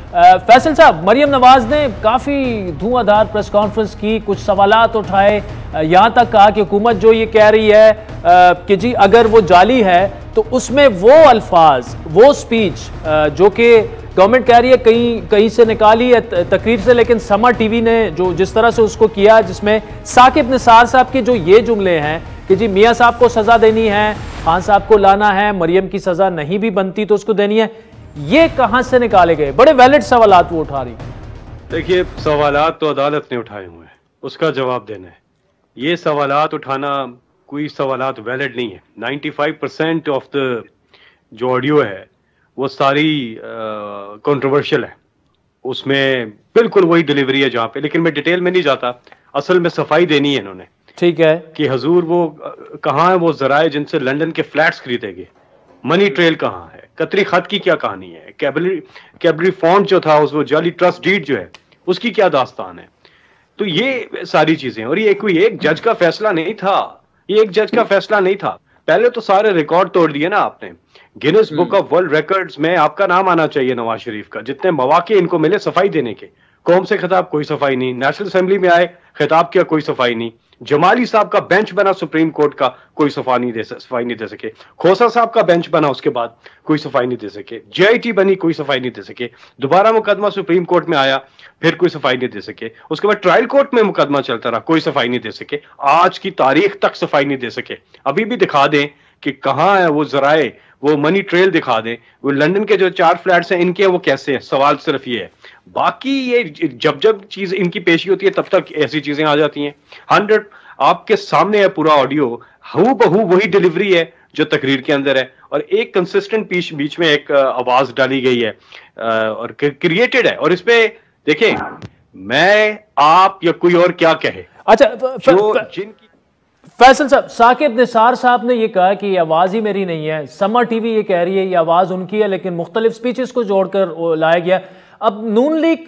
फैसल साहब, मरियम नवाज ने काफ़ी धुआंधार प्रेस कॉन्फ्रेंस की, कुछ सवालात उठाए, यहाँ तक कहा कि हुकूमत जो ये कह रही है कि जी अगर वो जाली है तो उसमें वो अल्फाज, वो स्पीच जो कि गवर्नमेंट कह रही है कहीं से निकाली है तकरीर से, लेकिन समा टीवी ने जो जिस तरह से उसको किया, जिसमें साकिब निसार साहब के जो ये जुमले हैं कि जी मियाँ साहब को सज़ा देनी है, खान साहब को लाना है, मरियम की सज़ा नहीं भी बनती तो उसको देनी है, ये कहां से निकाले गए? बड़े वैलिड सवालात वो उठा रही। देखिए, सवालात तो अदालत ने उठाए हुए हैं, उसका जवाब देना है। ये सवालात उठाना कोई सवालात वैलिड नहीं है। 95% ऑफ द जो ऑडियो है वो सारी कंट्रोवर्शियल है, उसमें बिल्कुल वही डिलीवरी है जहां पे, लेकिन मैं डिटेल में नहीं जाता। असल में सफाई देनी है इन्होंने, ठीक है, कि हजूर वो कहाँ है वो जराए जिनसे लंदन के फ्लैट्स खरीदे गए, मनी ट्रेल कहाँ है, कतरी खत की क्या कहानी है, कैबरी फॉन्ट जो था उस वो जाली ट्रस्ट डीड जो है उसकी क्या दास्तान है। तो ये सारी चीजें, और ये कोई एक जज का फैसला नहीं था, ये एक जज का फैसला नहीं था। पहले तो सारे रिकॉर्ड तोड़ दिए ना आपने। Guinness book of world records में आपका नाम आना चाहिए नवाज शरीफ का, जितने मौके इनको मिले सफाई देने के। कौम से खिताब कोई सफाई नहीं, नेशनल असेंबली में आए खिताब किया कोई सफाई नहीं, जमाली साहब का बेंच बना सुप्रीम कोर्ट का कोई सफाई नहीं दे सके, खोसा साहब का बेंच बना उसके बाद कोई सफाई नहीं दे सके, जेआईटी बनी कोई सफाई नहीं दे सके, दोबारा मुकदमा सुप्रीम कोर्ट में आया फिर कोई सफाई नहीं दे सके, उसके बाद ट्रायल कोर्ट में मुकदमा चलता रहा कोई सफाई नहीं दे सके, आज की तारीख तक सफाई नहीं दे सके। अभी भी दिखा दें कि कहां है वो जराए, वो मनी ट्रेल दिखा दें, वो लंदन के जो 4 फ्लैट्स हैं इनके वो कैसे हैं। सवाल सिर्फ ये है, बाकी ये जब जब चीज इनकी पेशी होती है तब तक ऐसी चीजें आ जाती हैं। 100 आपके सामने है पूरा ऑडियो, हूबहू वही डिलीवरी है जो तकरीर के अंदर है, और एक कंसिस्टेंट बीच में एक आवाज डाली गई है और क्रिएटेड है। और इसपे देखें, मैं आप या कोई और क्या कहे। अच्छा, जिनकी फैसल साहब, साकिब निसार साहब ने ये कहा कि ये आवाज ही मेरी नहीं है, समा टीवी ये कह रही है ये आवाज उनकी है, लेकिन मुख्तलिफ स्पीचेस को जोड़कर लाया गया। अब नून लीग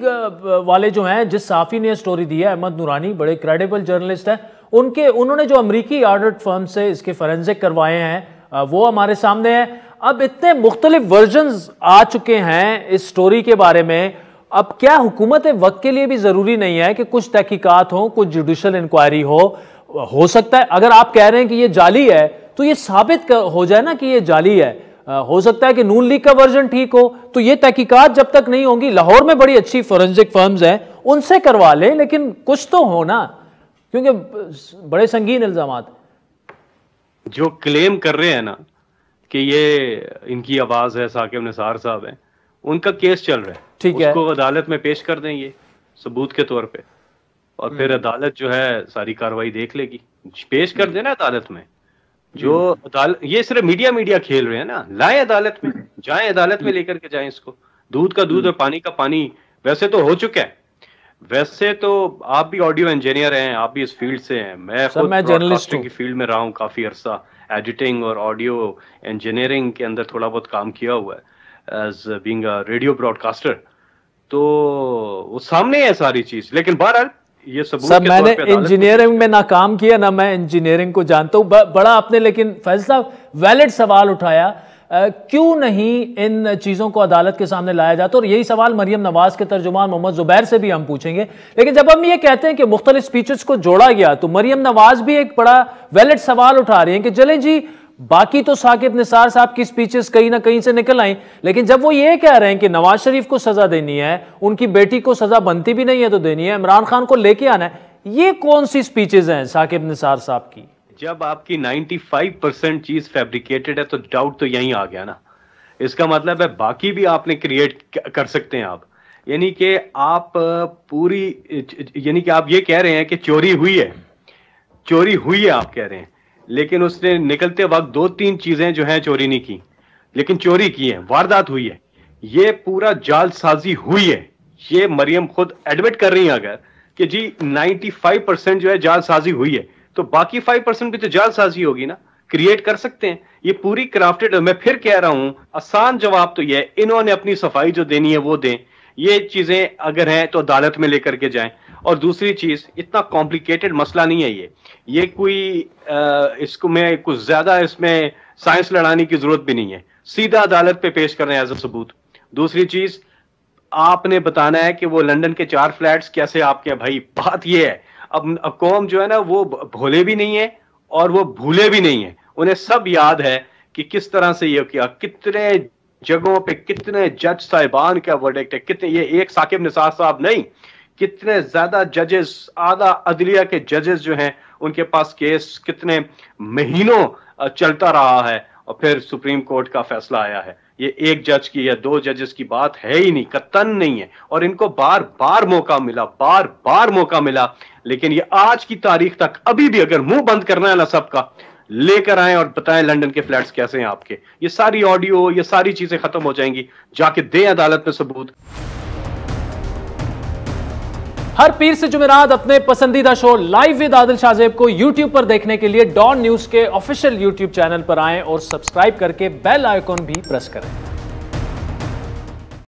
वाले जो हैं, जिस साफी ने स्टोरी दी है, अहमद नूरानी, बड़े क्रेडिबल जर्नलिस्ट हैं, उन्होंने जो अमरीकी ऑडिट फर्म से इसके फॉरेंसिक करवाए हैं वो हमारे सामने है। अब इतने मुख्तलिफ वर्जन्स आ चुके हैं इस स्टोरी के बारे में, अब क्या हुकूमत वक्त के लिए भी जरूरी नहीं है कि कुछ तहकीकात हो, कुछ जुडिशल इंक्वायरी हो सकता है, अगर आप कह रहे हैं कि ये जाली है तो ये साबित हो जाए ना कि ये जाली है। हो सकता है कि नून लीग का वर्जन ठीक हो, तो ये तहकीकात जब तक नहीं होंगी, लाहौर में बड़ी अच्छी फोरेंसिक फर्म्स हैं, उनसे करवा लें, लेकिन कुछ तो हो ना, क्योंकि बड़े संगीन इल्जामात जो क्लेम कर रहे हैं ना कि ये इनकी आवाज है, साकिब निसार साहब है, उनका केस चल रहा है, ठीक है, उसको अदालत में पेश कर दें ये सबूत के तौर पे, और फिर अदालत जो है सारी कार्रवाई देख लेगी। पेश कर देना अदालत में, जो अदालत, ये सिर्फ मीडिया खेल रहे हैं ना, लाए अदालत में, जाएं अदालत में लेकर के जाएं इसको। दूध का दूध और पानी का पानी वैसे तो हो चुका है। वैसे तो आप भी ऑडियो इंजीनियर हैं, आप भी इस फील्ड से हैं, मैं खुद ब्रॉडकास्टिंग की फील्ड में रहा हूं काफी अरसा, एडिटिंग और ऑडियो इंजीनियरिंग के अंदर थोड़ा बहुत काम किया हुआ है as being a radio broadcaster, तो वो सामने है सारी चीज। लेकिन बहरहाल ये सब, मैंने इंजीनियरिंग में ना काम किया ना मैं इंजीनियरिंग को जानता हूं बड़ा आपने, लेकिन फैसल साहब वैलिड सवाल उठाया, क्यों नहीं इन चीजों को अदालत के सामने लाया जाता, और यही सवाल मरियम नवाज के तर्जुमान मोहम्मद जुबैर से भी हम पूछेंगे। लेकिन जब हम ये कहते हैं कि मुख्तलिफ स्पीचेस को जोड़ा गया, तो मरियम नवाज भी एक बड़ा वैलिड सवाल उठा रही है कि चले जी बाकी तो साकिब निसार साहब की स्पीचेस कहीं ना कहीं से निकल आई, लेकिन जब वो ये कह रहे हैं कि नवाज शरीफ को सजा देनी है, उनकी बेटी को सजा बनती भी नहीं है तो देनी है, इमरान खान को लेके आना है, ये कौन सी स्पीचेस हैं साकिब निसार साहब की? जब आपकी 95% चीज फैब्रिकेटेड है तो डाउट तो यहीं आ गया ना। इसका मतलब है बाकी भी आपने क्रिएट कर सकते हैं आप, यानी कि आप पूरी, यानी कि आप ये कह रहे हैं कि चोरी हुई है आप कह रहे हैं, लेकिन उसने निकलते वक्त 2-3 चीजें जो हैं चोरी नहीं की, लेकिन चोरी की है, वारदात हुई है, ये पूरा जालसाजी हुई है। ये मरियम खुद एडमिट कर रही है अगर कि जी 95% जो है जालसाजी हुई है, तो बाकी 5% भी तो जालसाजी होगी ना, क्रिएट कर सकते हैं। ये पूरी क्राफ्टेड, मैं फिर कह रहा हूं, आसान जवाब तो ये, इन्होंने अपनी सफाई जो देनी है वो दें, ये चीजें अगर हैं तो अदालत में लेकर के जाएं। और दूसरी चीज, इतना कॉम्प्लिकेटेड मसला नहीं है ये कोई इसको मैं कुछ ज्यादा इसमें साइंस लड़ाने की जरूरत भी नहीं है, सीधा अदालत पे पेश कर रहे हैं एज अ सबूत। दूसरी चीज, आपने बताना है कि वो लंदन के 4 फ्लैट्स कैसे आपके हैं भाई। बात ये है, अब कौम जो है ना वो भोले भी नहीं है और वो भूले भी नहीं है। उन्हें सब याद है कि किस तरह से ये किया, कितने जगहों पे कितने जज साहिबान का वर्डिक्ट है, कितने, ये एक साकिब निसार साहब नहीं, कितने ज्यादा जजेस, आधा अदलिया के जजेस जो हैं उनके पास केस कितने महीनों चलता रहा है और फिर सुप्रीम कोर्ट का फैसला आया है। ये एक जज की या 2 जजेस की बात है ही नहीं, कतन नहीं है। और इनको बार बार मौका मिला, बार बार मौका मिला, लेकिन ये आज की तारीख तक अभी भी अगर मुंह बंद करना है ना सबका, लेकर आए और बताएं लंदन के फ्लैट्स कैसे हैं आपके। ये सारी ऑडियो, ये सारी चीजें खत्म हो जाएंगी, जाके दें अदालत में सबूत। हर पीर से जुमेरात अपने पसंदीदा show live with Adil Shahzeb को YouTube पर देखने के लिए डॉन न्यूज के ऑफिशियल YouTube चैनल पर आएं और सब्सक्राइब करके बेल आइकॉन भी प्रेस करें।